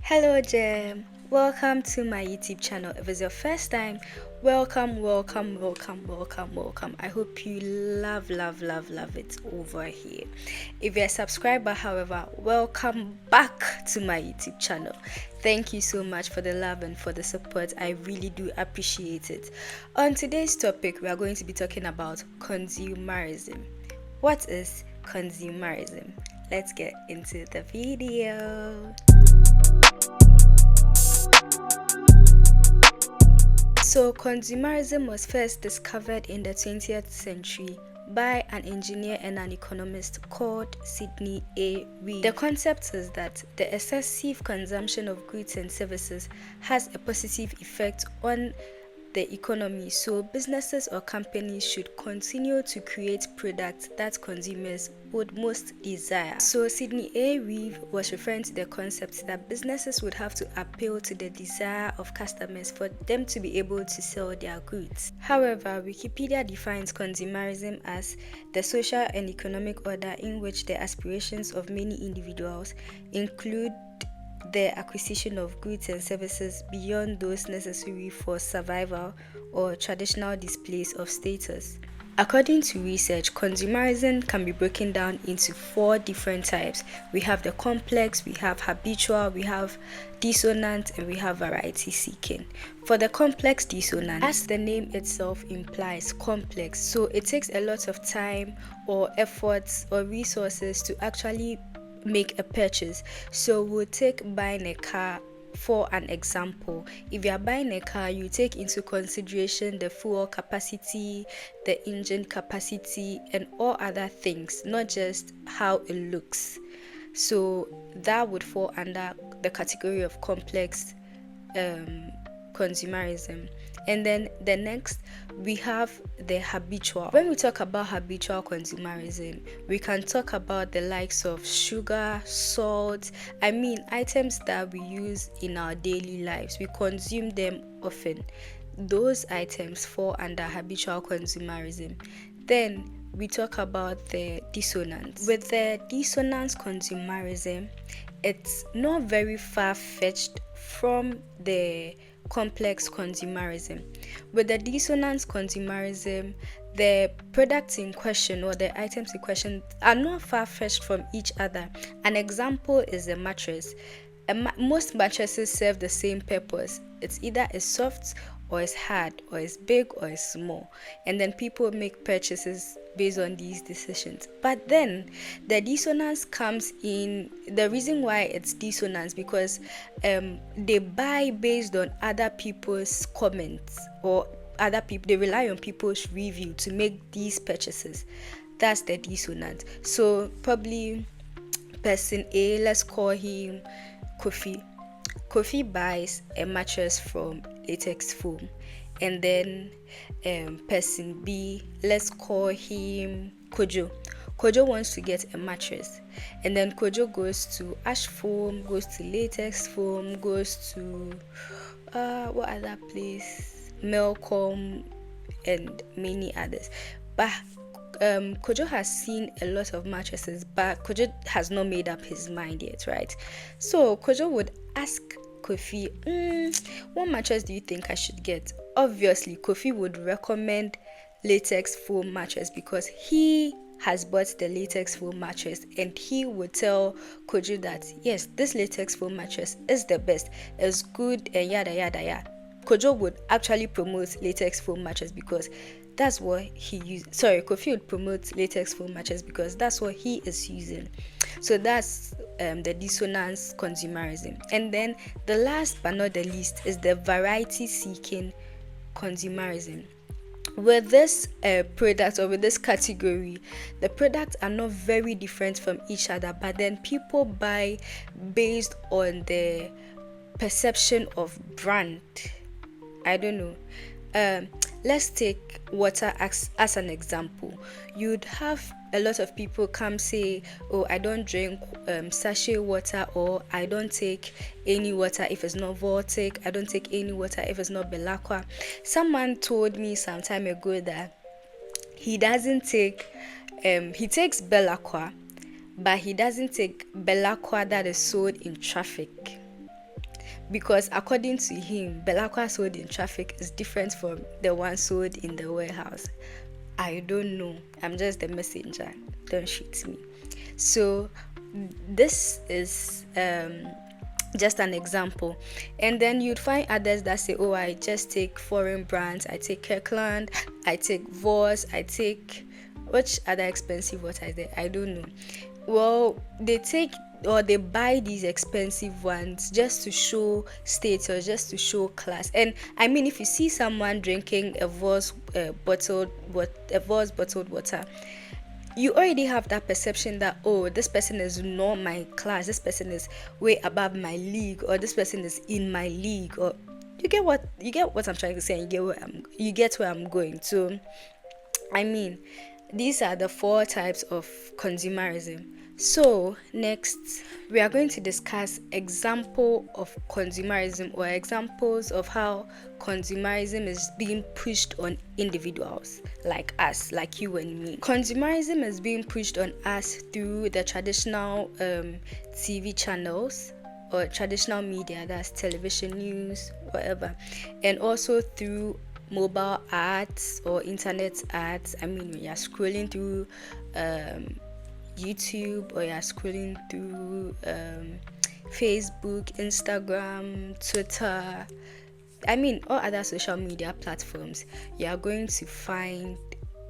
Hello, Jem. Welcome to my YouTube channel. If it's your first time, welcome, welcome, welcome, welcome, welcome. I hope you love it over here. If you're a subscriber, however, welcome back to my YouTube channel. Thank you so much for the love and for the support. I really do appreciate it. On today's topic, we are going to be talking about consumerism. What is consumerism? Let's get into the video. So, consumerism was first discovered in the 20th century by an engineer and an economist called Sidney A. Reeve. The concept is that the excessive consumption of goods and services has a positive effect on the economy, so businesses or companies should continue to create products that consumers would most desire. So Sidney A. Reeve was referring to the concept that businesses would have to appeal to the desire of customers for them to be able to sell their goods. However, Wikipedia defines consumerism as the social and economic order in which the aspirations of many individuals include the acquisition of goods and services beyond those necessary for survival or traditional displays of status. According to research, consumerism can be broken down into 4 different types. We have the complex, we have habitual, we have dissonant, and we have variety seeking. For the complex dissonant, as the name itself implies, complex, so it takes a lot of time or efforts or resources to actually make a purchase. So we'll take buying a car for an example. If you are buying a car, you take into consideration the fuel capacity, the engine capacity, and all other things, not just how it looks. So that would fall under the category of complex consumerism. And then the next, we have the habitual. When we talk about habitual consumerism, we can talk about the likes of sugar, salt, items that we use in our daily lives. We consume them often. Those items fall under habitual consumerism. Then we talk about the dissonance. With the dissonance consumerism, it's not very far-fetched from the complex consumerism. With the dissonance consumerism, the products in question or the items in question are not far-fetched from each other. An example is a mattress. Most mattresses serve the same purpose. It's either it's soft or it's hard or it's big or it's small, and then people make purchases based on these decisions. But then the dissonance comes in. The reason why it's dissonance because they buy based on other people's comments, or other people, they rely on people's review to make these purchases. That's the dissonance. So probably person A, let's call him Kofi. Kofi buys a mattress from latex foam, and then person B, let's call him Kojo. Kojo wants to get a mattress, and then Kojo goes to ash foam, goes to latex foam, goes to what other place? Melcom, and many others. But Kojo has seen a lot of mattresses, but Kojo has not made up his mind yet, right? So Kojo would ask Kofi, what mattress do you think I should get? Obviously, Kofi would recommend latex foam mattress because he has bought the latex foam mattress, and he would tell Kojo that yes, this latex foam mattress is the best, it's good, and yada yada yada. Kojo would actually promote latex foam mattress because that's what he uses. Kofi would promote latex foam mattress because that's what he is using. So that's the dissonance consumerism. And then the last but not the least is the variety seeking consumerism. With this product, or with this category, the products are not very different from each other, but then people buy based on the perception of brand. I don't know. Let's take water as an example. You'd have a lot of people come say, oh, I don't drink sachet water, or I don't take any water if it's not Vortic, I don't take any water if it's not Belacqua. Someone told me some time ago that he doesn't take he takes Belacqua, but he doesn't take Belacqua that is sold in traffic. because according to him, belakwa sold in traffic is different from the one sold in the warehouse. I don't know. I'm just the messenger. Don't shoot me. So this is just an example. And then you'd find others that say, oh, I just take foreign brands. I take Kirkland, I take Voss, I take, which other expensive water is there? I don't know. Well, they take or they buy these expensive ones just to show status, just to show class. And I mean, if you see someone drinking a Voss bottled water, you already have that perception that, oh, this person is not my class, this person is way above my league, or this person is in my league, or you get what I'm trying to say, and you get where I'm going to. I mean, these are the 4 types of consumerism. So next, we are going to discuss example of consumerism, or examples of how consumerism is being pushed on individuals like us, like you and me. Consumerism is being pushed on us through the traditional TV channels or traditional media, that's television, news, whatever, and also through mobile ads or internet ads. I mean, when you're scrolling through YouTube, or you're scrolling through Facebook, Instagram, Twitter, I mean all other social media platforms, you are going to find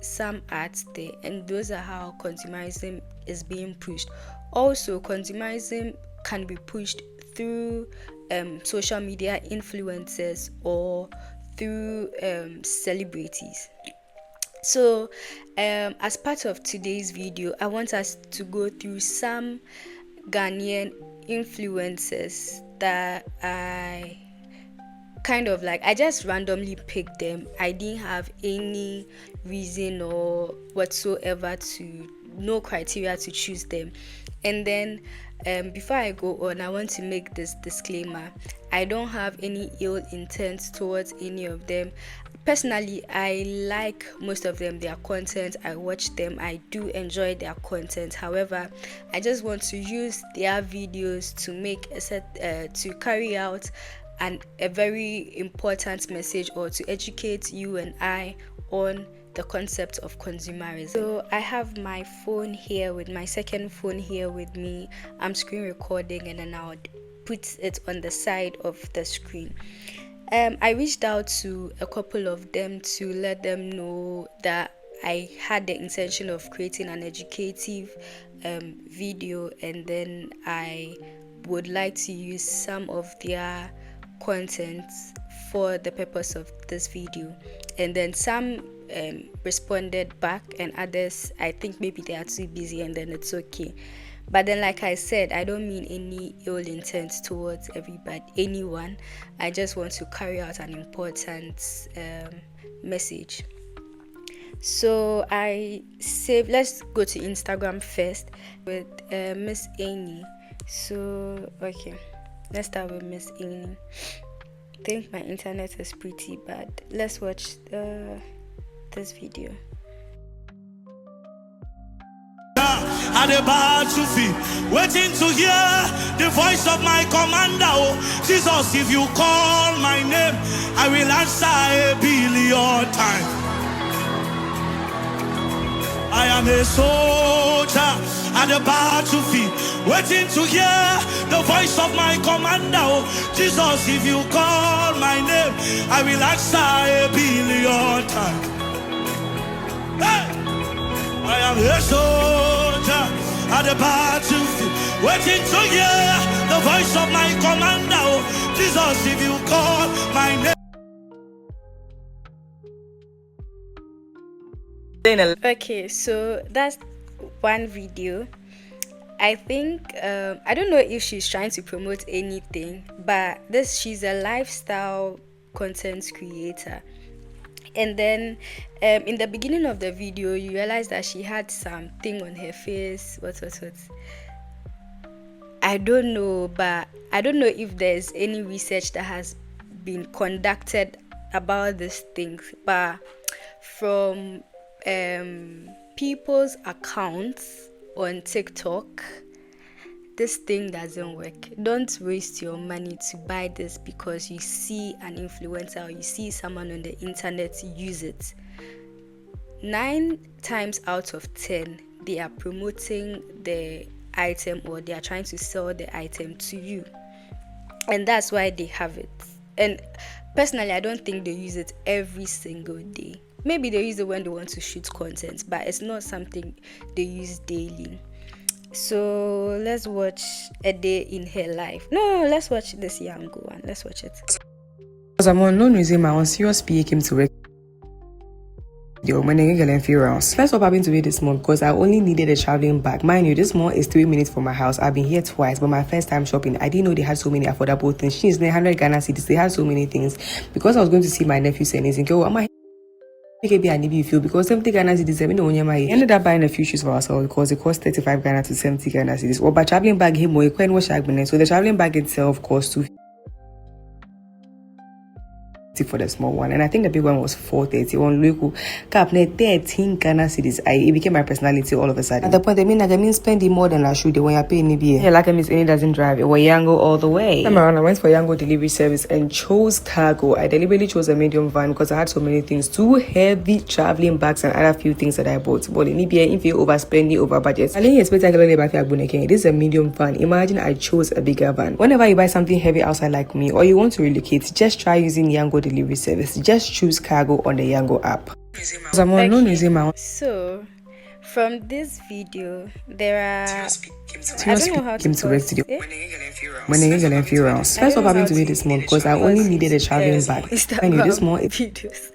some ads there, and those are how consumerism is being pushed. Also, consumerism can be pushed through social media influencers or through celebrities. So as part of today's video, I want us to go through some Ghanaian influencers that I just randomly picked them. I didn't have any reason or whatsoever, no criteria to choose them. And then before I go on, I want to make this disclaimer. I don't have any ill intent towards any of them. Personally, I like most of them, their content. I watch them. I do enjoy their content. However, I just want to use their videos to make to carry out a very important message, or to educate you and I on the concept of consumerism. So I have my phone here with my second phone here with me. I'm screen recording, and then I'll put it on the side of the screen. I reached out to a couple of them to let them know that I had the intention of creating an educative video, and then I would like to use some of their content for the purpose of this video. And then some responded back, and others, I think maybe they are too busy, and then it's okay. But then, like I said, I don't mean any ill intent towards anyone. I just want to carry out an important message. So let's go to Instagram first with Miss Amy. So, okay, let's start with Miss Amy. I think my internet is pretty bad. Let's watch this video. At the battlefield, waiting to hear the voice of my commander. Oh, Jesus, if you call my name, I will answer 1,000,000,000 times. I am a soldier at the battlefield, waiting to hear the voice of my commander. Oh, Jesus, if you call my name, I will answer 1,000,000,000 times. Hey! I am a soldier at the battlefield, waiting to hear the voice of my commander. Oh, Jesus, if you call my name. Okay, so that's one video. I think I don't know if she's trying to promote anything, but she's a lifestyle content creator. And then in the beginning of the video, you realize that she had something on her face. What? I don't know, but I don't know if there's any research that has been conducted about these things. But from people's accounts on TikTok, this thing doesn't work. Don't waste your money to buy this because you see an influencer or you see someone on the internet use it. 9 times out of 10, they are promoting the item or they are trying to sell the item to you. And that's why they have it. And personally, I don't think they use it every single day. Maybe they use it when they want to shoot content, but it's not something they use daily. So let's watch a day in her life. No, let's watch this young one. Let's watch it. Because I'm on loan with my on serious PA came to work. When I get a few rounds. First what happened to me this month because I only needed a traveling bag. Mind you, this mall is 3 minutes from my house. I've been here twice, but my first time shopping, I didn't know they had so many affordable things. She's 100 Ghana cedis. They had so many things. Because I was going to see my nephew and he's thinking, oh, am I maybe I need you feel because 70 Ghana cedis. I ended up buying a few shoes for ourselves because it cost 35 Ghana to 70 Ghana cedis. Or by traveling bag him more, so the traveling bag itself cost 250 for the small one, and I think the big one was 430. On local cap 13 Ghana cedis. It became my personality all of a sudden. At the point, I mean spending more than I should when you're paying NBA. Yeah, like I miss any doesn't drive. It was Yango all the way. Time around, I went for Yango delivery service and chose cargo. I deliberately chose a medium van because I had so many things, 2 heavy traveling bags and other few things that I bought. But in NBA, if you overspending over budget, I didn't expect this is a medium van. Imagine I chose a bigger van. Whenever you buy something heavy outside like me, or you want to relocate, just try using Yango delivery service. Just choose cargo on the Yango app. So from this video there are I don't know how to pause it. When I get a few rounds. First what happened to me this month because I only needed a traveling bag. I knew this more videos.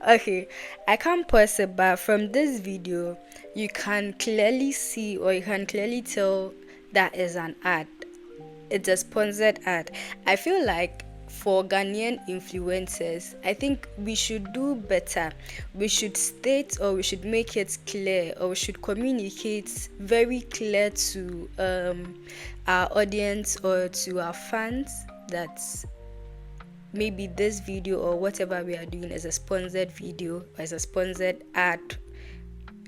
Okay, I can't pause it, but from this video you can clearly see or you can clearly tell that is an ad. It's a sponsored ad. I feel like for Ghanaian influencers, I think we should do better. We should state or we should make it clear or we should communicate very clear to our audience or to our fans that maybe this video or whatever we are doing is a sponsored video or is a sponsored ad.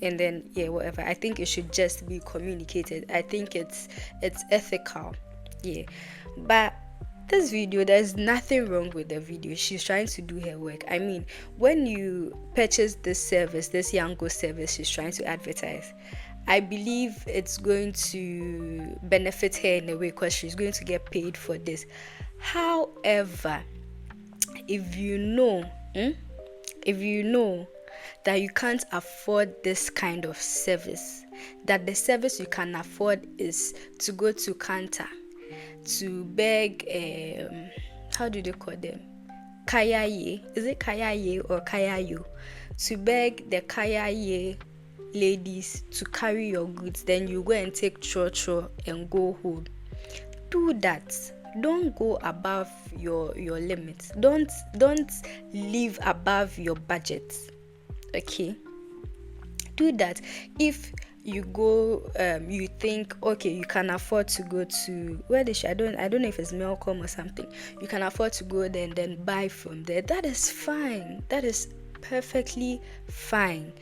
And then whatever. I think it should just be communicated. I think it's ethical. Yeah. But this video, there's nothing wrong with the video. She's trying to do her work. I mean, when you purchase this service, this Yango service she's trying to advertise, I believe it's going to benefit her in a way because she's going to get paid for this. However, if you know that you can't afford this kind of service, that the service you can afford is to go to counter to beg how do they call them, kayaye, is it kayaye or kayayo, to beg the kayaye ladies to carry your goods, then you go and take church and go home. Do that. Don't go above your limits. Don't live above your budget. Okay, do that. If you go you think okay you can afford to go to where they should, I don't know if it's Melcom or something, you can afford to go there and then buy from there, that is fine. That is perfectly fine.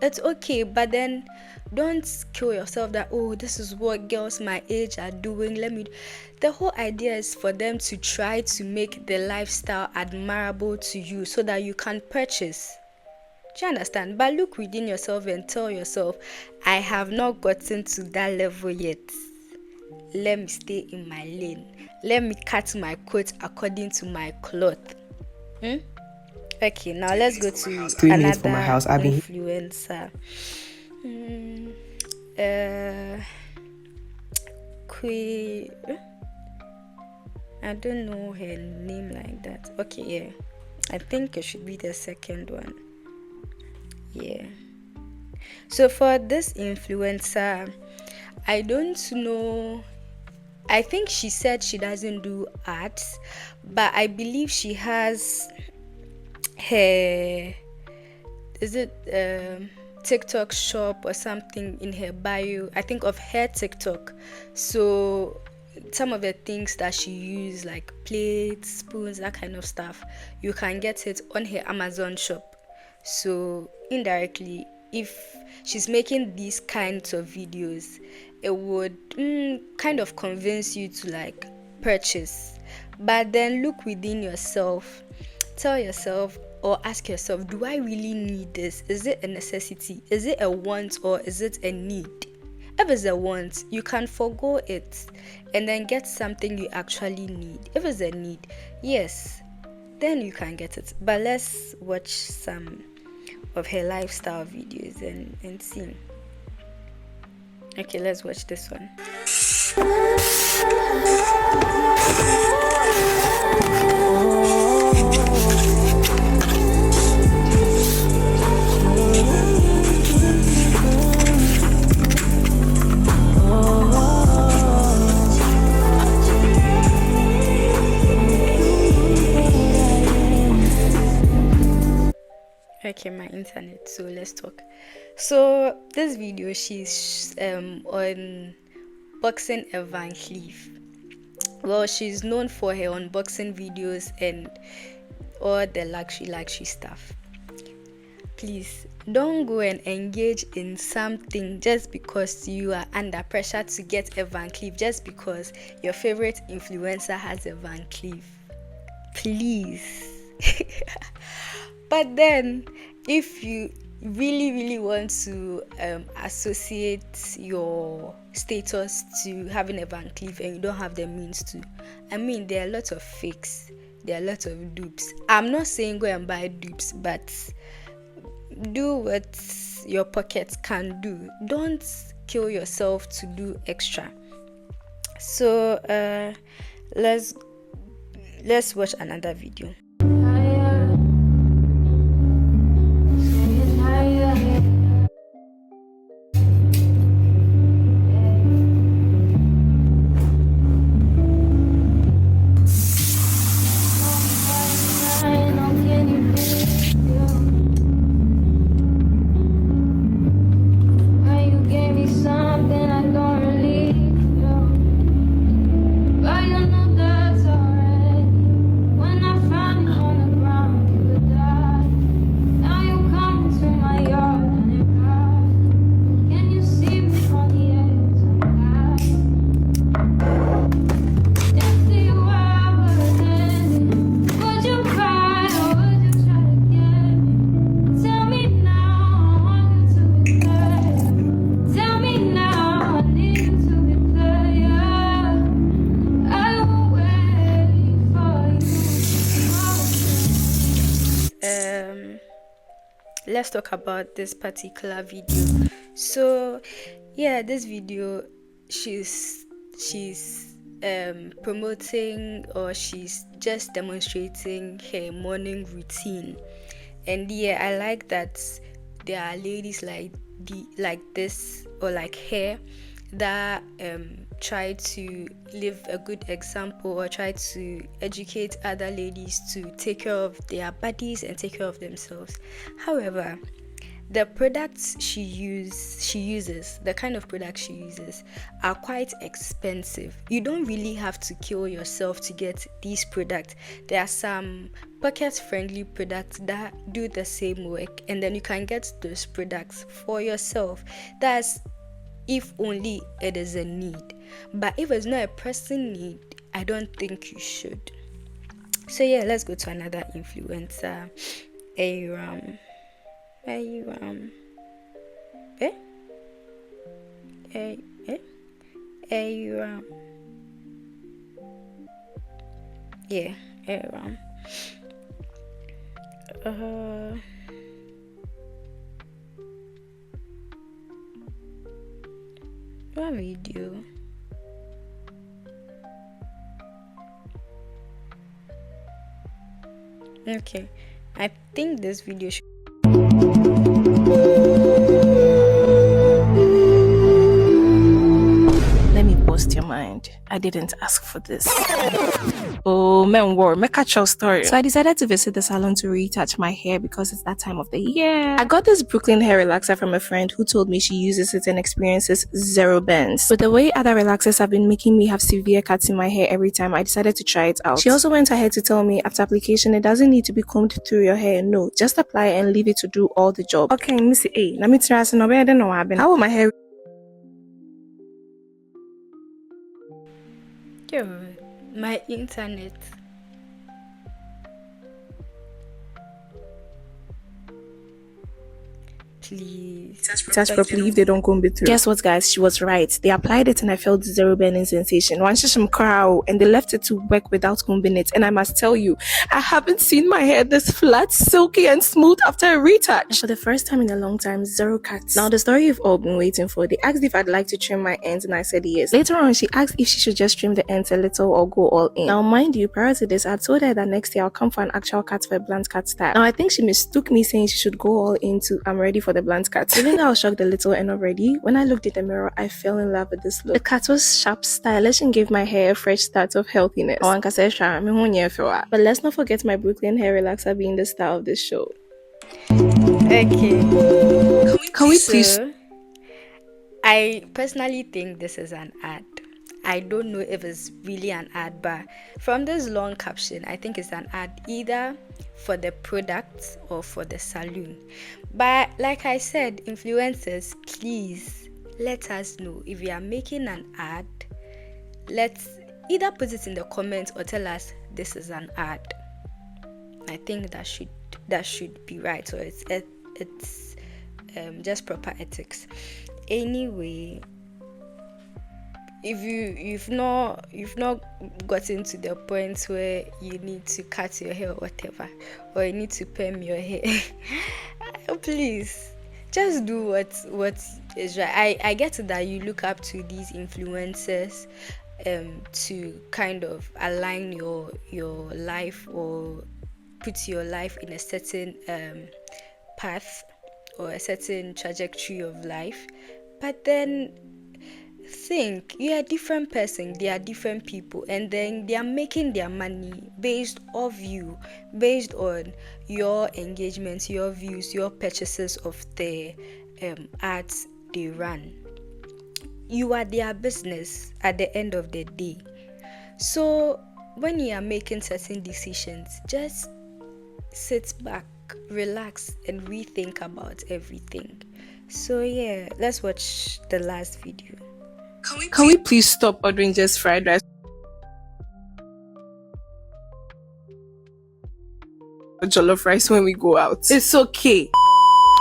It's okay, but then don't kill yourself that this is what girls my age are doing. The whole idea is for them to try to make the lifestyle admirable to you so that you can purchase. Do you understand? But look within yourself and tell yourself, I have not gotten to that level yet. Let me stay in my lane. Let me cut my coat according to my cloth. Okay, now let's go to 3 minutes from my house. I've been influencer. I don't know her name like that. Okay, yeah. I think it should be the second one. Yeah. So for this influencer, I don't know. I think she said she doesn't do ads, but I believe she has her TikTok shop or something in her bio, I think, of her TikTok. So some of the things that she uses, like plates, spoons, that kind of stuff, you can get it on her Amazon shop. So indirectly, if she's making these kinds of videos it would kind of convince you to like purchase. But then look within yourself, tell yourself or ask yourself, do I really need this? Is it a necessity? Is it a want or is it a need? If it's a want, you can forgo it and then get something you actually need. If it's a need, yes, then you can get it. But let's watch some of her lifestyle videos and see. Okay, let's watch this one. Okay, my internet, so let's talk. So this video, she's on boxing a Van Cleef. Well, she's known for her unboxing videos and all the luxury stuff. Please don't go and engage in something just because you are under pressure to get a Van Cleef, just because your favorite influencer has a Van Cleef. Please. But then if you really want to associate your status to having a Van Cleef and you don't have the means to, I mean, there are a lot of fakes, there are a lot of dupes. I'm not saying go and buy dupes, but do what your pockets can do. Don't kill yourself to do extra. So let's watch another video. Let's talk about this particular video. So yeah, this video, she's promoting, or she's just demonstrating her morning routine. And yeah, I like that there are ladies like this or like her that try to live a good example or try to educate other ladies to take care of their bodies and take care of themselves. However, the products she uses, the kind of products she uses are quite expensive. You don't really have to kill yourself to get these products. There are some pocket-friendly products that do the same work, and then you can get those products for yourself. That's if only it is a need. But if it's not a pressing need, I don't think you should. So yeah, let's go to another influencer. Aram. Yeah, Aram. What video? Okay, I think this video should. Let me post your mind. I didn't ask for this. Oh, man, war, make a true story. So I decided to visit the salon to retouch my hair because it's that time of the year. I got this Brooklyn hair relaxer from a friend who told me she uses it and experiences zero bends. But the way other relaxers have been making me have severe cuts in my hair every time, I decided to try it out. She also went ahead to tell me after application, it doesn't need to be combed through your hair. No, just apply and leave it to do all the job. Okay, Missy A, let me try some. How will my hair Yo, my internet. Please. Touch properly if they don't comb it through. Guess what, guys? She was right. They applied it and I felt zero burning sensation. One shishim crow, and they left it to work without combing it. And I must tell you, I haven't seen my hair this flat, silky, and smooth after a retouch. And for the first time in a long time, zero cuts. Now, the story you've all been waiting for. They asked if I'd like to trim my ends, and I said yes. Later on, she asked if she should just trim the ends a little or go all in. Now, mind you, prior to this, I told her that next year I'll come for an actual cut for a blunt cut style. Now, I think she mistook me saying she should go all into I'm ready for the blunt cut. Even though I was shocked a little and not ready, when I looked in the mirror, I fell in love with this look. The cut was sharp, stylish, and gave my hair a fresh start of healthiness. But let's not forget my Brooklyn hair relaxer being the star of this show. Okay. Can we please? So, I personally think this is an ad. I don't know if it's really an ad, but from this long caption, I think it's an ad either for the product or for the salon. But like I said, influencers, please let us know if you are making an ad. Let's either put it in the comments or tell us this is an ad. I think that should be right. So it's just proper ethics. Anyway, if you've not gotten to the point where you need to cut your hair or whatever, or you need to perm your hair, please just do what is right. I get that you look up to these influencers to kind of align your life or put your life in a certain path or a certain trajectory of life, but then think you're a different person, they are different people, and then they are making their money based off you, based on your engagements, your views, your purchases of the ads they run. You are their business at the end of the day. So when you are making certain decisions, just sit back, relax, and rethink about everything. So yeah, let's watch the last video. Can we please stop ordering just fried rice or jollof rice when we go out? It's okay.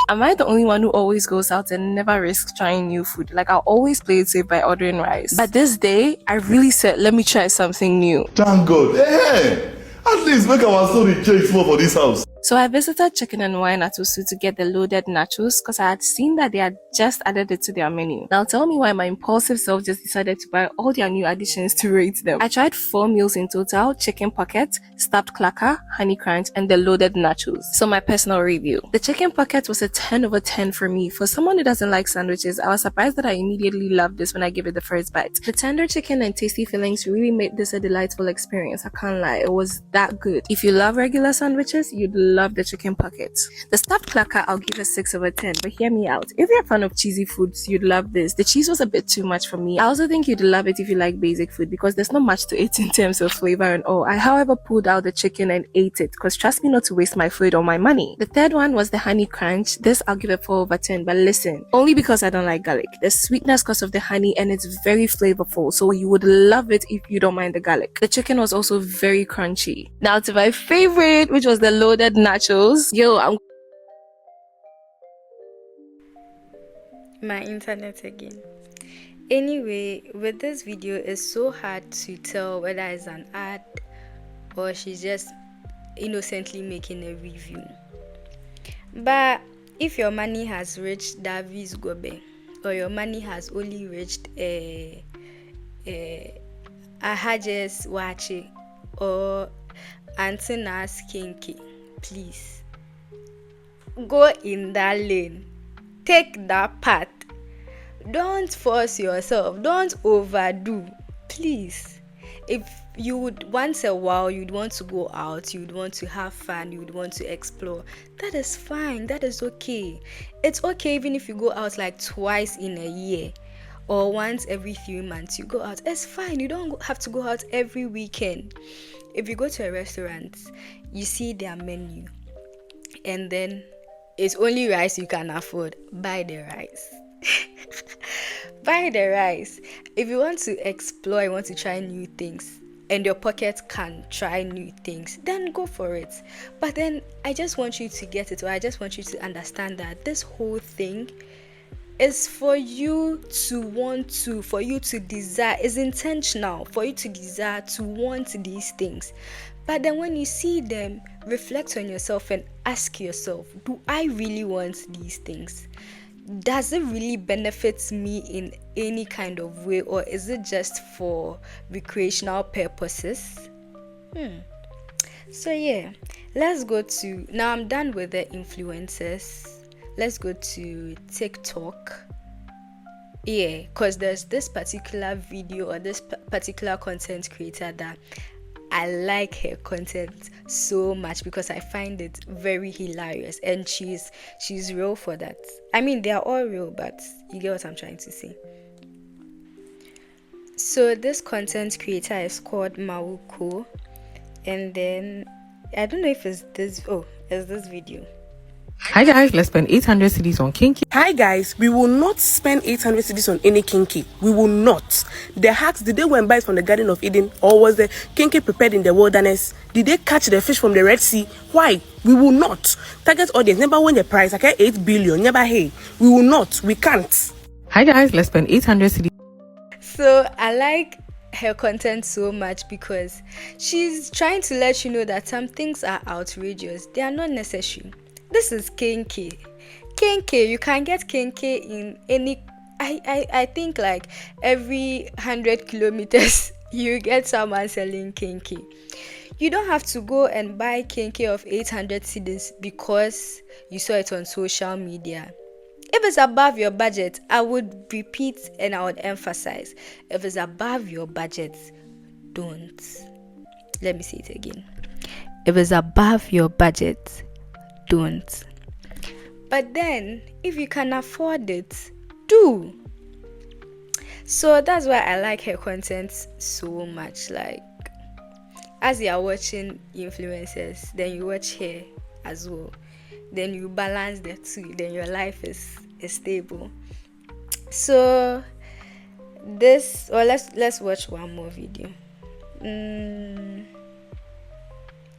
Am I the only one who always goes out and never risks trying new food? Like, I'll always play it safe by ordering rice. But this day, I really said, let me try something new. Thank God. Hey, at least make our story change small for this house. So I visited Chicken and Wine at Usu to get the loaded nachos because I had seen that they had just added it to their menu. Now tell me why my impulsive self just decided to buy all their new additions to rate them. I tried 4 meals in total: chicken pocket, stuffed clacker, honey crunch, and the loaded nachos. So my personal review. The chicken pocket was a 10 over 10 for me. For someone who doesn't like sandwiches, I was surprised that I immediately loved this when I gave it the first bite. The tender chicken and tasty fillings really made this a delightful experience. I can't lie, it was that good. If you love regular sandwiches, you'd love the chicken pockets. The stuffed clacker, I'll give a 6 over 10, but hear me out. If you're a fan of cheesy foods, you'd love this. The cheese was a bit too much for me. I also think you'd love it if you like basic food because there's not much to it in terms of flavor and all. I, however, pulled out the chicken and ate it because trust me not to waste my food or my money. The third one was the honey crunch. This I'll give a 4 over 10, but listen, only because I don't like garlic. The sweetness because of the honey and it's very flavorful, so you would love it if you don't mind the garlic. The chicken was also very crunchy. Now to my favorite, which was the loaded nachos. My internet again. Anyway, with this video, it's so hard to tell whether it's an ad or she's just innocently making a review. But if your money has reached Davis Gobe, or your money has only reached a Hajes Wachi or Antinas Kinky, please go in that lane, take that path. Don't force yourself, don't overdo, please. If you would once a while, you'd want to go out, you'd want to have fun, you'd want to explore, that is fine, that is okay. It's okay even if you go out like twice in a year or once every 3 months you go out. It's fine, you don't have to go out every weekend. If you go to a restaurant, you see their menu and then it's only rice you can afford, buy the rice. Buy the rice. If you want to explore, you want to try new things, and your pocket can try new things, then go for it. But then I just want you to get it, or I just want you to understand that this whole thing is for you to desire, is intentional for you to desire to want these things. But then when you see them, reflect on yourself and ask yourself, do I really want these things? Does it really benefit me in any kind of way, or is it just for recreational purposes? So yeah, let's go to, now I'm done with the influencers. Let's go to TikTok. Yeah, because there's this particular video or this particular content creator that I like her content so much because I find it very hilarious, and she's real for that. I mean, they are all real, but you get what I'm trying to say. So this content creator is called Mauko, and then I don't know if it's this. Oh, it's this video. Hi guys, let's spend 800 cedis on kinky. Hi guys, we will not spend 800 cedis on any kinky. We will not. The hacks, did they go and buy it from the Garden of Eden, or was the kinky prepared in the wilderness? Did they catch the fish from the Red Sea? Why? We will not. Target audience never win the prize. Okay, 8 billion. Never. Hey, we will not. We can't. Hi guys, let's spend 800 cedis. So I like her content so much because she's trying to let you know that some things are outrageous. They are not necessary. This is kinky. You can get kinky in any, I think like every 100 kilometers you get someone selling kinky. You don't have to go and buy kinky of 800 cedis because you saw it on social media. If it's above your budget, I would repeat and I would emphasize, if it's above your budget, don't. Let me say it again. If it's above your budget, don't. But then if you can afford it, do. So that's why I like her content so much. Like, as you are watching influencers, then you watch her as well, then you balance the two, then your life is stable. So this, or let's watch one more video.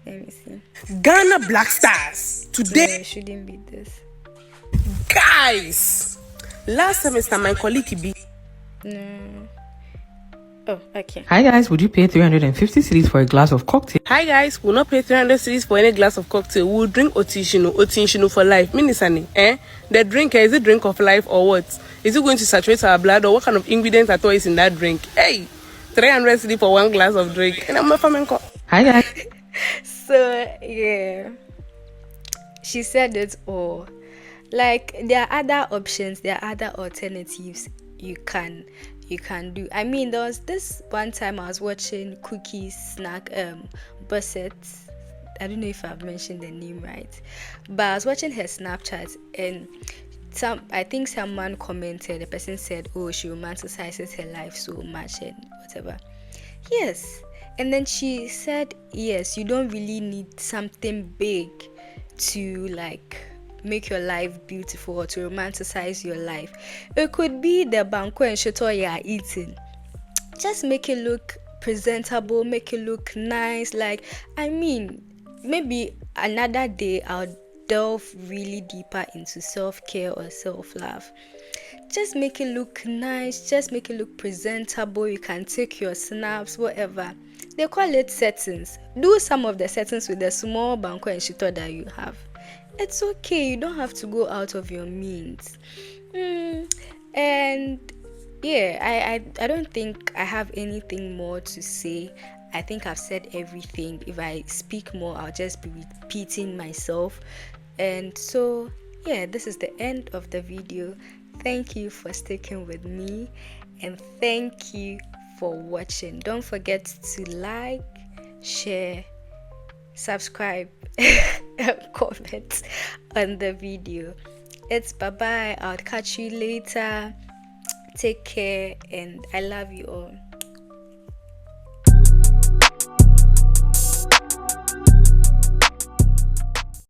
Let me see. Ghana Black Stars. No, Today, it shouldn't be this. guys. Last semester, my colleague B. No. Oh, okay. Hi guys, would you pay 350 cedis for a glass of cocktail? Hi guys, we'll not pay 300 cedis for any glass of cocktail. We'll drink Otinshino for life. Minisani, the drink, is it drink of life or what? Is it going to saturate our blood, or what kind of ingredients at all is in that drink? Hey, 300 cedis for one glass of drink. And I'm a flamenco. Hi guys. So yeah, she said it all. Like, there are other options, there are other alternatives you can do. I mean, there was this one time I was watching Cookies Snack Busset. I don't know if I've mentioned the name right, but I was watching her Snapchat, and I think someone commented, the person said, oh, she romanticizes her life so much and whatever. Yes. And then she said, yes, you don't really need something big to like make your life beautiful or to romanticize your life. It could be the banquet and shito you are eating. Just make it look presentable, make it look nice. Like, I mean, maybe another day I'll delve really deeper into self-care or self-love. Just make it look nice, just make it look presentable. You can take your snaps, whatever. They call it settings. Do some of the settings with the small banquet and shito that you have. It's okay. You don't have to go out of your means. And yeah, I don't think I have anything more to say. I think I've said everything. If I speak more, I'll just be repeating myself. And so yeah, this is the end of the video. Thank you for sticking with me, and thank you for watching. Don't forget to like, share, subscribe, and comment on the video. It's bye-bye. I'll catch you later. Take care, and I love you all.